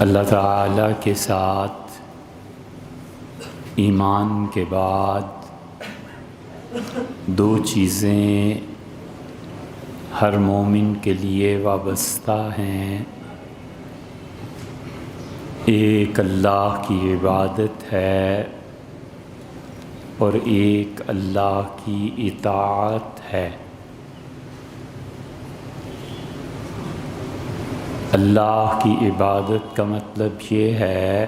اللہ تعالیٰ کے ساتھ ایمان کے بعد دو چیزیں ہر مومن کے لیے وابستہ ہیں۔ ایک اللہ کی عبادت ہے اور ایک اللہ کی اطاعت ہے۔ اللہ کی عبادت کا مطلب یہ ہے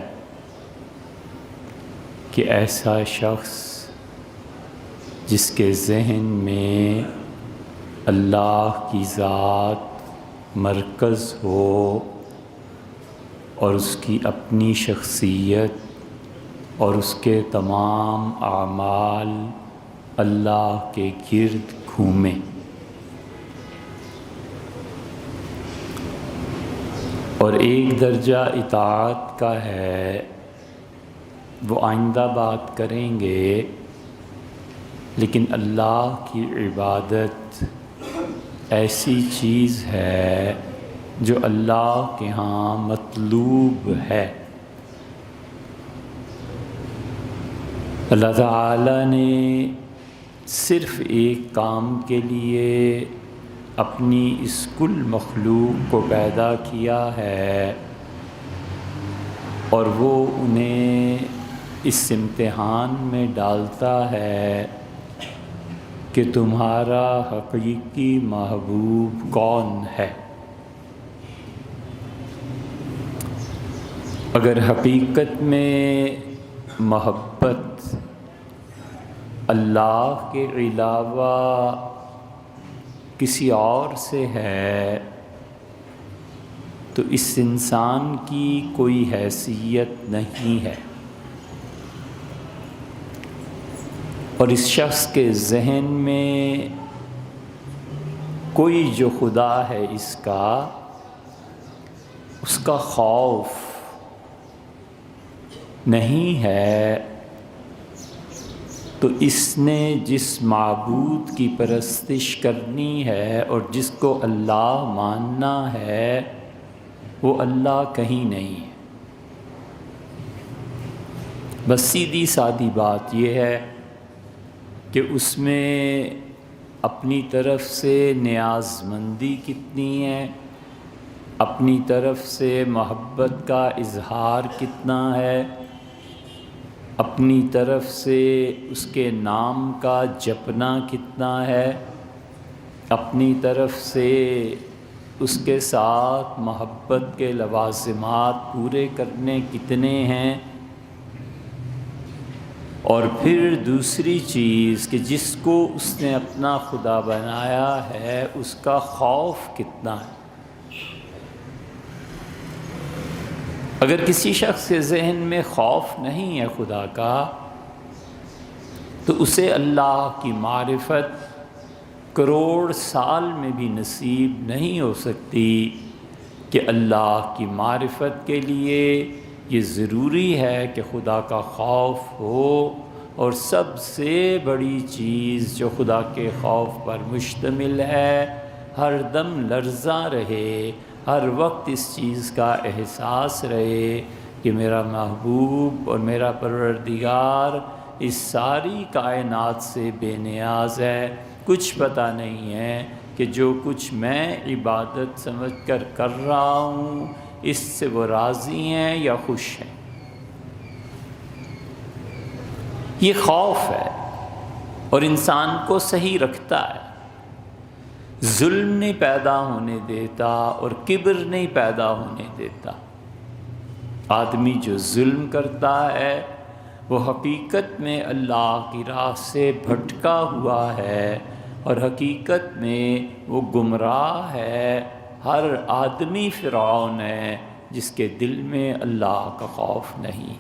کہ ایسا شخص جس کے ذہن میں اللہ کی ذات مرکز ہو اور اس کی اپنی شخصیت اور اس کے تمام اعمال اللہ کے گرد گھومیں۔ اور ایک درجہ اطاعت کا ہے، وہ آئندہ بات کریں گے، لیکن اللہ کی عبادت ایسی چیز ہے جو اللہ کے ہاں مطلوب ہے۔ اللہ تعالیٰ نے صرف ایک کام کے لیے اپنی اس کل مخلوق کو پیدا کیا ہے، اور وہ انہیں اس امتحان میں ڈالتا ہے کہ تمہارا حقیقی محبوب کون ہے۔ اگر حقیقت میں محبت اللہ کے علاوہ کسی اور سے ہے تو اس انسان کی کوئی حیثیت نہیں ہے، اور اس شخص کے ذہن میں کوئی جو خدا ہے اس کا خوف نہیں ہے، تو اس نے جس معبود کی پرستش کرنی ہے اور جس کو اللہ ماننا ہے وہ اللہ کہیں نہیں ہے۔ بس سیدھی سادی بات یہ ہے کہ اس میں اپنی طرف سے نیاز مندی کتنی ہے، اپنی طرف سے محبت کا اظہار کتنا ہے، اپنی طرف سے اس کے نام کا جپنا کتنا ہے، اپنی طرف سے اس کے ساتھ محبت کے لوازمات پورے کرنے کتنے ہیں، اور پھر دوسری چیز کہ جس کو اس نے اپنا خدا بنایا ہے اس کا خوف کتنا ہے۔ اگر کسی شخص کے ذہن میں خوف نہیں ہے خدا کا، تو اسے اللہ کی معرفت کروڑ سال میں بھی نصیب نہیں ہو سکتی، کہ اللہ کی معرفت کے لیے یہ ضروری ہے کہ خدا کا خوف ہو، اور سب سے بڑی چیز جو خدا کے خوف پر مشتمل ہے، ہر دم لرزاں رہے، ہر وقت اس چیز کا احساس رہے کہ میرا محبوب اور میرا پروردگار اس ساری کائنات سے بے نیاز ہے۔ کچھ پتہ نہیں ہے کہ جو کچھ میں عبادت سمجھ کر رہا ہوں اس سے وہ راضی ہیں یا خوش ہیں۔ یہ خوف ہے اور انسان کو صحیح رکھتا ہے، ظلم نہیں پیدا ہونے دیتا اور کبر نہیں پیدا ہونے دیتا۔ آدمی جو ظلم کرتا ہے وہ حقیقت میں اللہ کی راہ سے بھٹکا ہوا ہے، اور حقیقت میں وہ گمراہ ہے۔ ہر آدمی فرعون ہے جس کے دل میں اللہ کا خوف نہیں۔